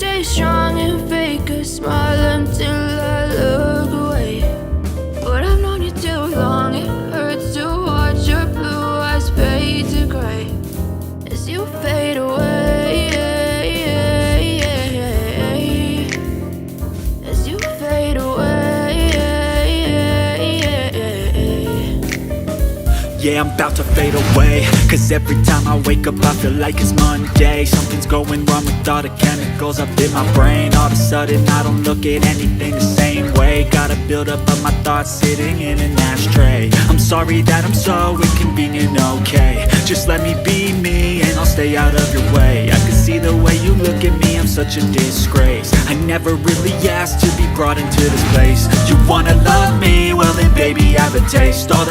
stay strong and fake a smile until I look away. But I've known you too long, it hurts to watch your blue eyes fade to gray as you fade away. As you fade away. Yeah, I'm about to fade away, cause every time I wake up I feel like it's Monday. Something's going wrong with all the chemicals up in my brain. All of a sudden I don't look at anything the same way. Gotta build up of my thoughts sitting in an ashtray. I'm sorry that I'm so inconvenient, okay. Just let me be me and I'll stay out of your way. I can see the way you look at me, I'm such a disgrace. I never really asked to be brought into this place. You wanna love me? Well then baby, have a taste. All